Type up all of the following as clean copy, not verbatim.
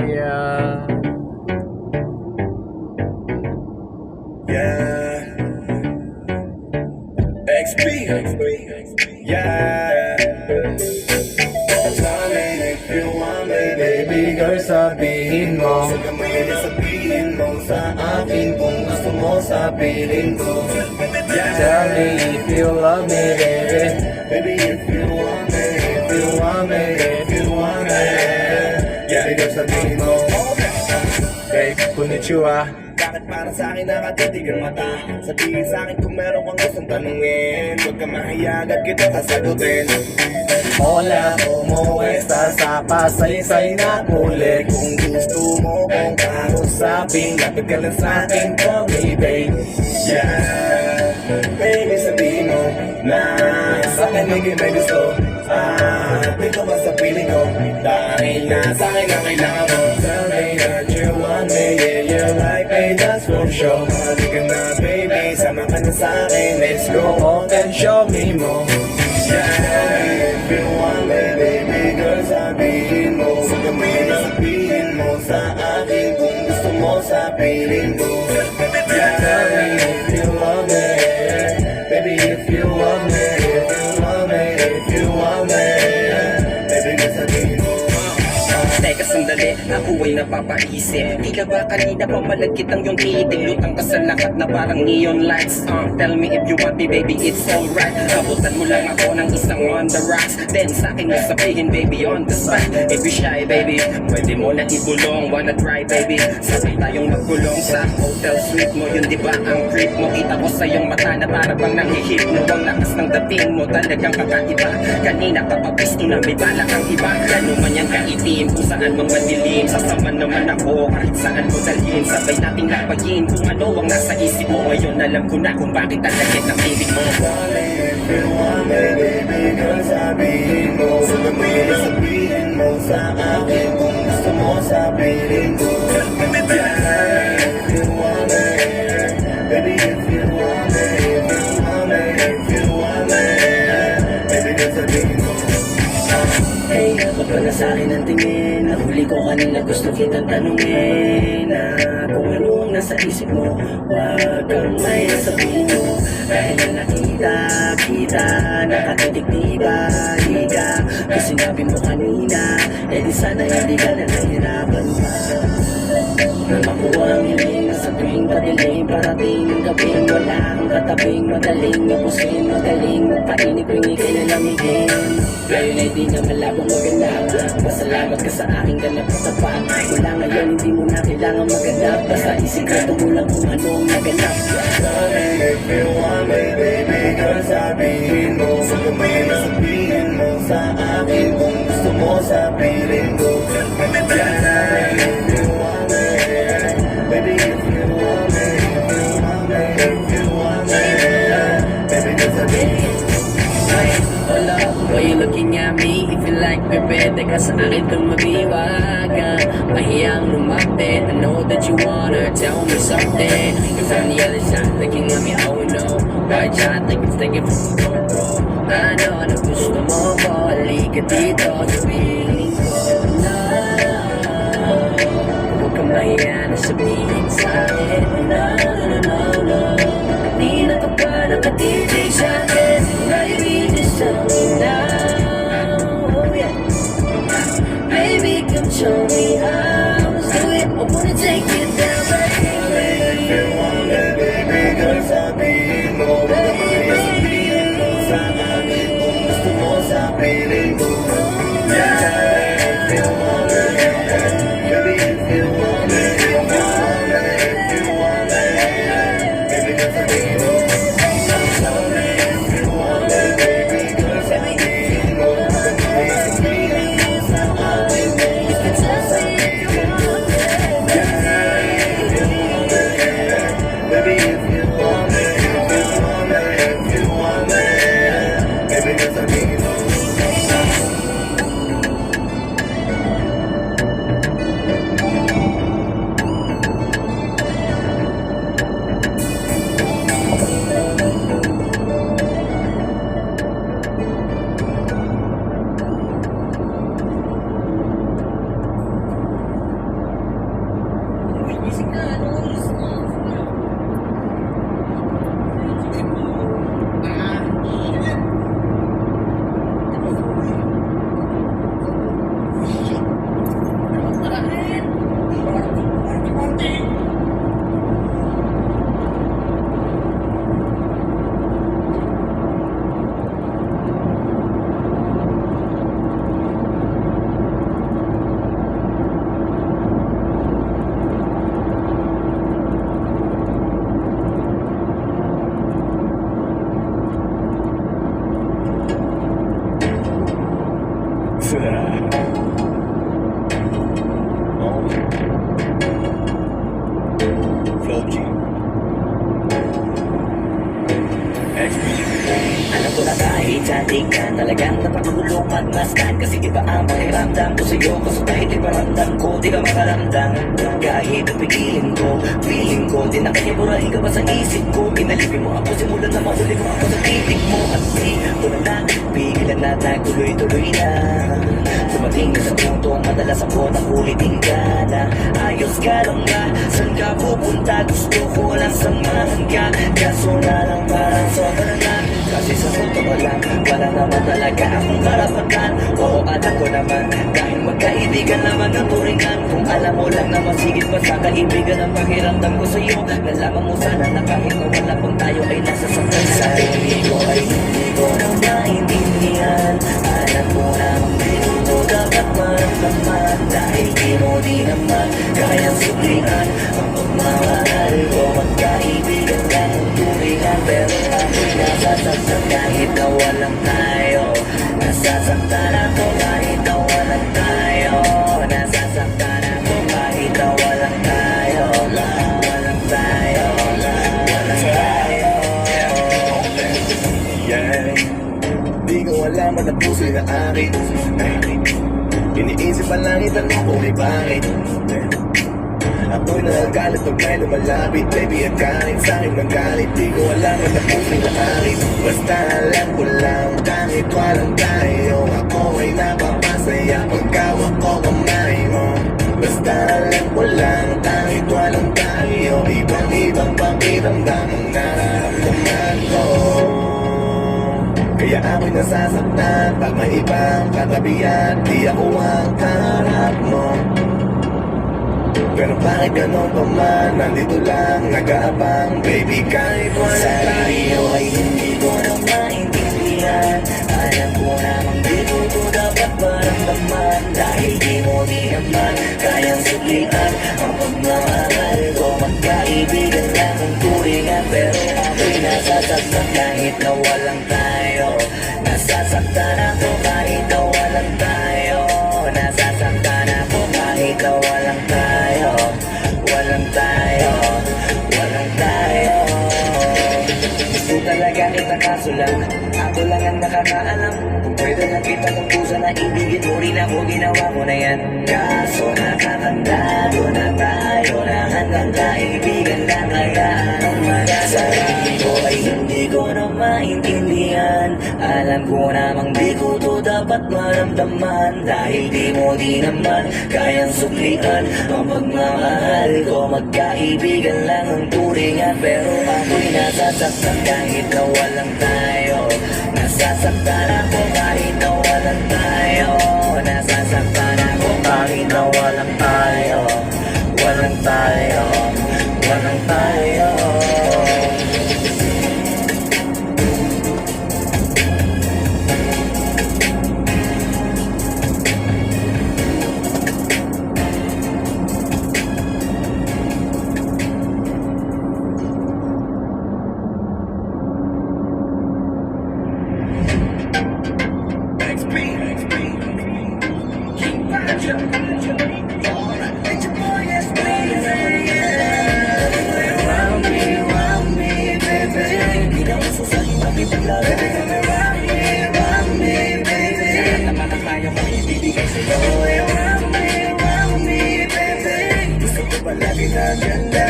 yeah. Yeah. XP. Yeah. Tell me if you want me, baby girl, sabihin mo. Sabihin mo sa akin kung gusto mo sa piling ko. Tell me if you love me, baby. Baby, if you want me, if you want me, if you want me. Yeah, baby girl, sabihin mo. Hey, konnichiwa. Bakit para sa akin nakatitig ang mata? Sabihin sa akin kung meron kang gustong tanungin. Huwag ka mahiya, agad kita sasagutin. Hola, como estás? Sa pasaysay na kulit. Kung gusto mo kong kausapin, lapit ka lang sa akin, call me babe. Yeah, baby sabihin mo na sa akin may gusto. Dito ba sa piling ko? Dahil na sa akin ang kailangan mo. Tell me that you want me, yeah, you like me, that's for sure. Mali ka na baby, sama ka na sa akin. Let's go on and show me more. Yeah, if you want me, baby girl, sabihin mo. Sabihin mo sa akin kung gusto mo sa piling ko. Yeah, tell me if you want me, baby, if you want me, if you want me, if you want me, baby girl, sabihin mo. Teka sandali, ako ay napapaisip. Di ka ba kanina pamalagkit ang iyong titig? Lutang ka sa lahat na parang neon lights. Tell me if you want me, baby, it's alright. Abutan mo lang ako ng isang on the rocks. Then sa akin mo sabihin, baby, on the spot. If you shy, baby, pwede mo na ibulong. Wanna try, baby? Sabay tayong magkulong sa hotel suite mo. Yun di ba ang trip mo? Kita ko sa iyong mata na para bang nangihip mo. Ang lakas ng dating mo, talagang kakaiba. Kanina ka pa pisto na may balak ang iba. Ano man yan kaitim, kung saan mang madilim. Sasama naman ako kahit saan mo dalhin. Sabay nating lapayin kung ano ang nasa isip mo. Ngayon alam ko na kung bakit talagit ang ibig mo. If you want me, baby girl, sabihin mo. Sabihin mo sa akin kung gusto mo sa piling ko. If you want me, baby, if you want me, if you want me, if you want me, baby girl, sabihin mo. Hey, ba't ba na sa'kin ang tingin? Nahuli ko kanina, gusto kitang tanungin kung ano ang nasa isip mo. Huwag kang may sabihin mo. Dahil na nakita, nakatitig di ba? Higa, kung sinabi mo kanina, di sana hindi ka na nahirapan pa. Na makuha ang hiling sa tuwing padilim. Parating ang gabing, wala kang katabing. Madaling mapusin, magaling magpainip, ringi kayo na lamigin. Ngayon ay di na malabong maganap. Pasalamat ka sa aking ganap at tapat. Mula ngayon hindi mo na kailangan maganap. Basta isikreto mo lang kung anong naganap. If you want me, baby girl, sabihin mo. Sabihin mo sa akin kung gusto mo sa piling ko. If you want me, baby, if you want me, if you want me, if you want me, baby girl, sabihin mo. Hola, why you looking at me? If you like me, pwede ka sa akin kung mag-iwaga. Mahiyang lumapit, I know that you wanna tell me something. You're from the other side, looking at me, oh no. Right shot, like it's taking from the GoPro. I know na gusto mo ko, halika dito, sabihin ko na. Huwag kang mahiya na sabihin sa akin, no, no, no, no. Kanina ka pa nakatitig sa akin, baby, just tell me now, oh yeah. Baby, come show me how, let's do it, I wanna take you down, baby. If you want me, baby girl, sabihin mo. Sabihin mo sa akin kung gusto mo sa piling ko. Yeah, if you want me, baby, if you want me, if you want me, if you want me, baby girl, sabihin mo. If you want me, baby girl, sabihin mo. Sabihin mo sa akin kung gusto mo sa piling ko. OG. Alam ko na kahit cantik ka, talagang napatulong magmasdan. Kasi iba ang pakiramdam ko sa'yo, kaso kahit iparamdam ko, di ka makaramdam. Kahit pipigilin ko, feeling ko, di na kanya burahin ka ba sa isip ko. Pinalipin mo ako, simulan na mahuli mo ako sa titig mo. At di ko na pigilan na tuloy-tuloy na. Dumating na sa puntong madalas ako nakulitin ka na. Ayos ka lang nga, saan ka pupunta? Gusto ko lang samahan ka, kaso na lang parang sobra na. Kasi sa totoo lang, wala naman talaga akong karapatan. Oo, alam ko naman, dahil magkaibigan naman ang turingan. Kung alam mo lang naman, sigit pa sa kaibigan ang pakiramdam ko sa'yo. Nalaman mo sana na kahit na wala pang tayo ay nasasaktan sa sarili ko ay hindi ko na maintindihan. Alam ko namang di ko dapat maramdaman, dahil di mo di naman kayang suplihan ang pagmamahal ko. Magkaibigan lang ang turingan, pero ako'y nasasaktan kahit na walang tayo. Nasasaktan ako kahit na walang tayo. Nasasaktan ako kahit na walang tayo. Walang tayo. Walang tayo. Yeah. Di ko alam at ang puso'y na akin. Iniisip ang langit ang kung may bakit. Ako'y nagagalit pag may lumalapit. Baby, at kahit sa'kin magalit, di ko alam at ang puso'y na akin. Basta alam ko lang, kahit walang tayo, ako ay napapasaya pagkawak ko kamay mo. Basta alam ko lang, kahit walang tayo, ibang pakiramdam ang nararamdaman ko. Kaya ako'y nasasaktan pag may ibang katabihan, di ako ang kaharap mo. Pero bakit ganon pa man, nandito lang, nag-aabang, baby, kahit wala Sarili ko ay hindi ko na maintindihan. Alam ko namang di ko to dapat maramdaman, dahil di mo di naman kayang suplihan ang pagmamahal ko. Magkaibigan lang ang turingan, pero ako'y nasasaktan kahit na walang tayo. Nasasaktan ako kahit na walang tayo. Nasasaktan ako kahit na walang tayo. Walang tayo. Walang tayo. Gusto talaga kita kaso lang ako lang ang nakakaalam. Kung pwede lang kita kumpusa na ibigin mo rin ako, ginawa ko na yan. Kaso nakakandado na tayo na hanggang kaibigan lang. Kaya anong magasa? Sarili ko ay hindi ko na maintindihan. Alam ko namang di ko to dapat maramdaman, dahil di mo di naman kayang suklian ang pagmamahal ko. Magkaibigan lang ang turingan, pero ako'y nasasaktan kahit na walang tayo. Nasasaktan ako kahit na walang tayo. Nasasaktan ako kahit na walang tayo. Walang tayo. Walang tayo. Gusto ko palagi na ganda.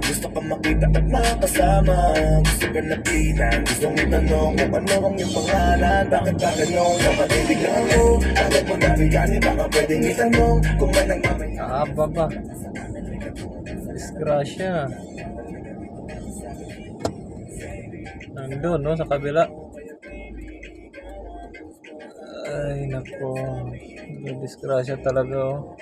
Gusto ka makita at makasama. Gusto ka napitan, gusto mo tanong kung ano ang iyong pangalan. Bakit ba ganon? Napatitig lang ako. Agad mo nabigani, baka pwedeng itanong kung may nagmamay. Haba ba? Disgrasya. Nandun, no? Sa kabila. Ay, nako. Disgrasya talaga, oh.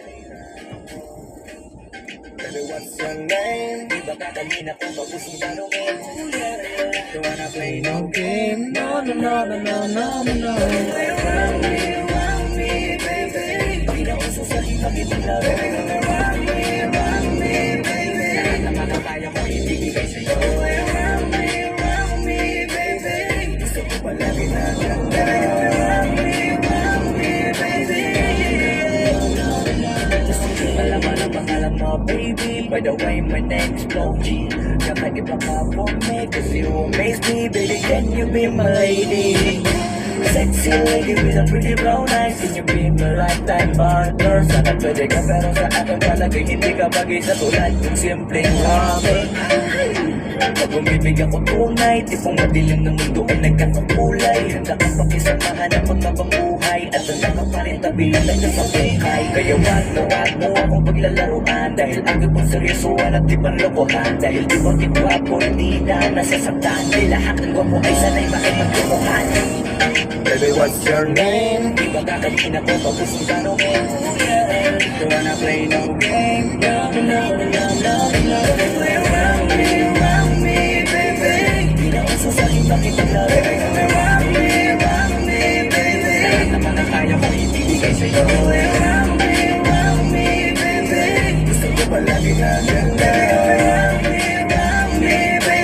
What's your name? Di ba kakalina kung mapusong tanongin? You wanna play No game. No, no, no, no, no, no, no. Di na uso sa ibang laro. Naman ang kaya ko ibigay sa'yo. Gusto ko palagi na ganda. By the way, my name's Floji. Kakaiba ka for me, cause you amaze me. Baby, can you be my lady? Sexy lady with a pretty brown eyes. Can you be my lifetime partner? Sana pwede ka pero sa akin palagay hindi ka bagay sa tulad yung simpleng lover. Pag umibig ako tunay, tipong madilim ng mundo ay nagkakakulay. Handa kang pakisamahan ang pagmababuhay at handa ka pa rin tabihan ng sa buhay. Kaya wag mo akong paglalaruan, dahil agad kong seryosoan at di panlokohan. Dahil di bakit gwapo, hindi na nasasaktan. Di lahat ng gwapo ay sanay makipagtukuhan. Baby, what's your name? Di ba kakanina ko tapos ang tanongin? You wanna play no game? No, no, no, no, no, no, no. Play around me, baby. Di na uso sa akin makipaglaro. Baby, come around me, baby. Lahat naman ang kaya ko ibibigay sa'yo. Play around me, baby. Gusto ko palagi na ganda. Around me, baby.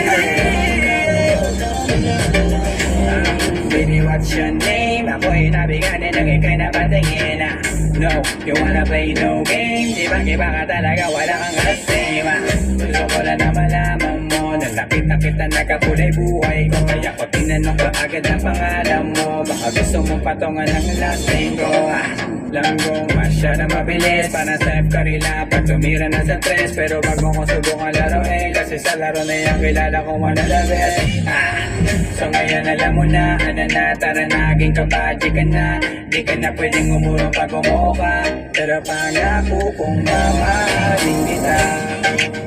Baby, what's your name? Ako'y nabiganin ng ikay na patingin. No, you wanna play no game? Di ba iba ka talaga, wala kang kasima. Gusto ko lang na malaman mo na nakita kita nakakulay buhay ko. Kaya ko tinanong ka agad ang pangalan mo. Baka gusto mong patungan ng last name ko. Langgong masyadong mabilis, para sa F-Karila pag tumira na sa tres. Pero wag mo kong subukan laruin, kasi sa laro na yan kilala ko one of the best. So ngayon alam mo na, ano na, tara naging kabaji ka na. Di ka na pwedeng umurong pag umuo ka, pero pangako kong mamahalin kita.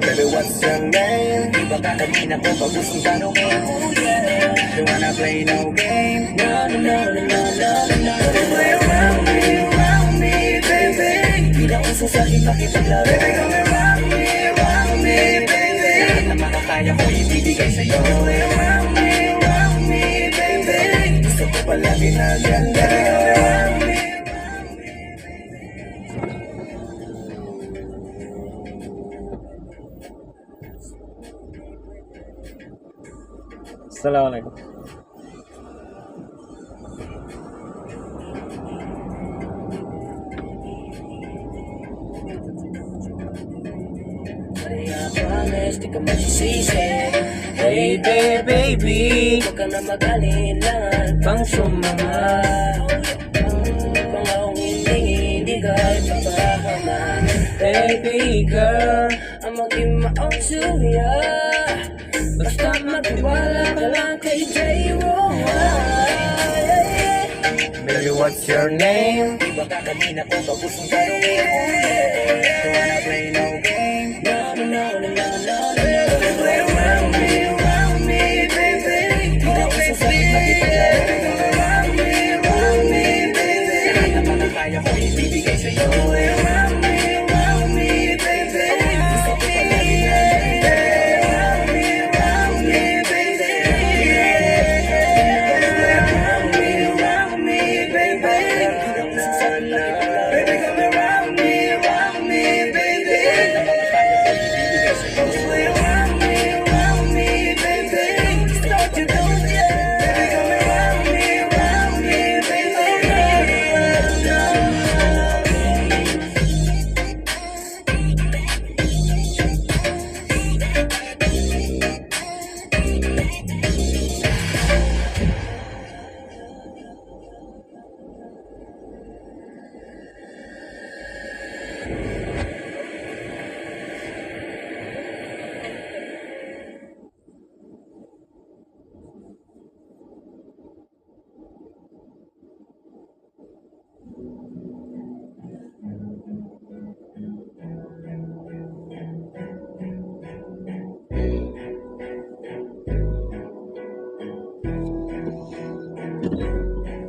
Baby, what's your name? Di ba kakanina ko pag gustong tanongin? You wanna play no game? No, no, no, no, no, no, no. Play around me, baby. Di na uso sa akin makipaglaro. Baby, come around me, baby. Lahat naman ang kaya ko ibibigay sa'yo. Play around me, baby. Gusto ko palagi na ganda. Baby, come around me. Assalamualaikum. Kaya promise, di ka magsisisi. Hey there, baby. Huwag ka na mag-alilan. Pang sumama. Mga hindi ka ipapahama. Baby girl. Ang maging maong suya. Basta magtiwala ka lang kay J-Ro. Baby, what's your name? Di ba kakanina ko pag gustong tanongin? You wanna play no game? No, no, no, no, no, no, no. Play around me, baby. Di na uso sa akin makipaglaro. Around me, baby. Lahat naman ang kaya ko ibibigay sa'yo. Play around me, baby. Gusto ko palagi na ganda. Around me, baby. Around me, baby. Di na uso sa akin makipaglaro. Baby, come around me, baby. Play around me, baby. Start to do it. Baby, come around me, baby.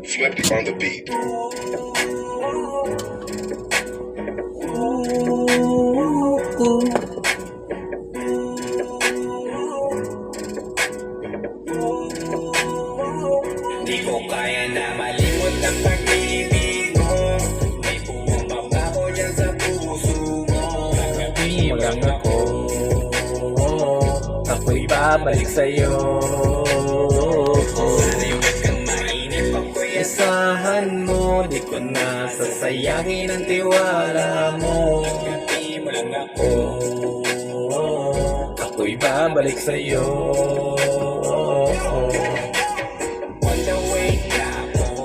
Flipped on the beat. Di ko kaya na malimot ang pag-ibig mo. May buong pagkako dyan sa puso mo. Kagabi mo lang ako. Ako'y babalik sa'yo. Naliwag kang mainip ako'y Isahan mo, di ko na sasayangin ang tiwala mo. Kagabi mo lang ako. babalik sa'yo.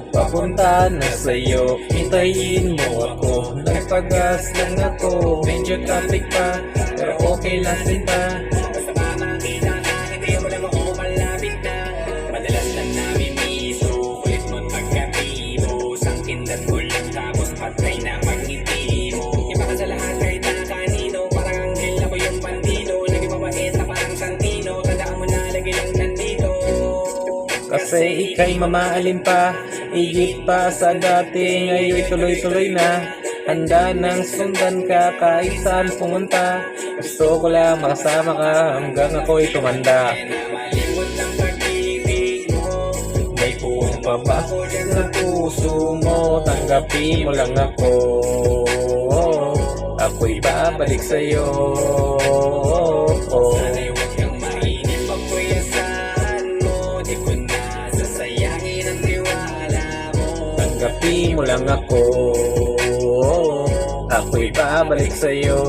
Papunta na sa'yo, hintayin mo ako. Nagpagas lang ako, medyo traffic pa, pero okay lang din pa. Basta ba makita ka, hindi mo naman ako malapit na. Madalas lang namin miso, kulit mo't pagkabiro. Sangkindan ko lang tapos patay na pag-ngiti mo. Iba ka sa lahat kahit na kanino, parang anghel ako yung bandino. Naging mabait na parang santino, tandaan mo na lagi lang nandito. Kasi ika'y mamaalin pa, higit pa sa dati, ngayon tuloy-tuloy na. Handa nang sundan ka kahit saan pumunta. Gusto ko lang makasama ka hanggang ako'y tumanda. Malimot ang pag-ibig mo, May puwang pa ba sa puso mo? Tanggapin mo lang ako. Ako'y babalik sa'yo. sana'y huwag kang mainip pag kuyasahan mo. Di ko na sasayangin ang tiwala mo. Tanggapin mo lang ako. Ako'y babalik sa'yo.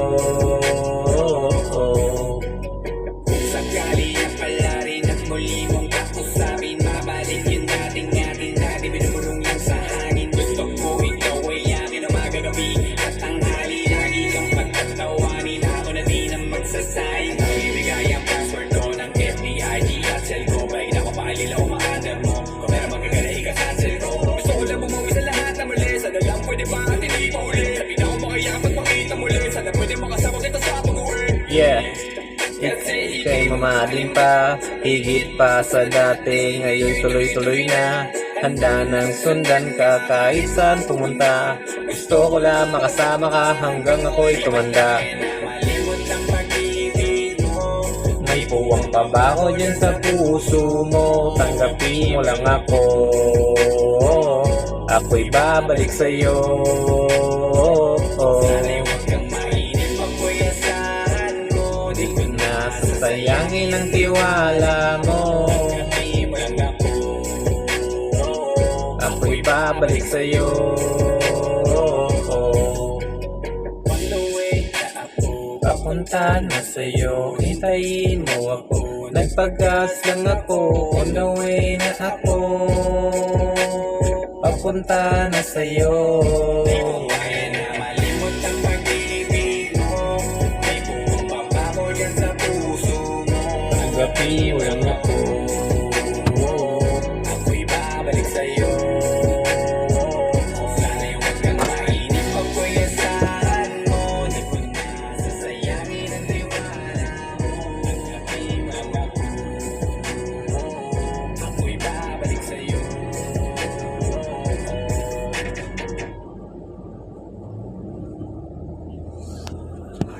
Kung sakali na pala rin at muli mong kakusapin, mabalik yun natin na di binubulong lang sa hangin. Gusto ko ikaw ay akin na magagabi at tanghali. Lagi kang pagtatawanin, ako na din ang magsasayang. Ibigay ang password ko ng FBIG at cell ko. Baik na ko paalila o maadam mo, kung meron magagala ikasansel ko. Gusto ko lang bumuwi sa lahat na muli. Sana lang pwede ba at hindi pa uli. Sabi na ako makaya magpakita muli. Sana pwede makasama kita sa pag-uwi. Yeah. Ika'y mamahalin pa, higit pa sa dati, ngayon tuloy-tuloy na. Handa nang sundan ka kahit saan pumunta. Gusto ko lang makasama ka hanggang ako'y tumanda. Malimot ang pag-ibig mo. May puwang pa ba ako dyan sa puso mo? Tanggapin mo lang ako. Ako'y babalik sa'yo. Sana'y huwag kang mainip pag kuyasahan mo. Di ko na Sayangin ang tiwala mo. sasabihin mo lang ako. Ako'y babalik sa'yo. On the way na ako. Papunta na sa'yo, hintayin mo ako. Nagpagas lang ako, on the way na ako. Papunta na sa'yo. Kaya na malimot ang pag-ibig mo. May puwang pa ba ko dyan sa puso mo. Tanggapin mo lang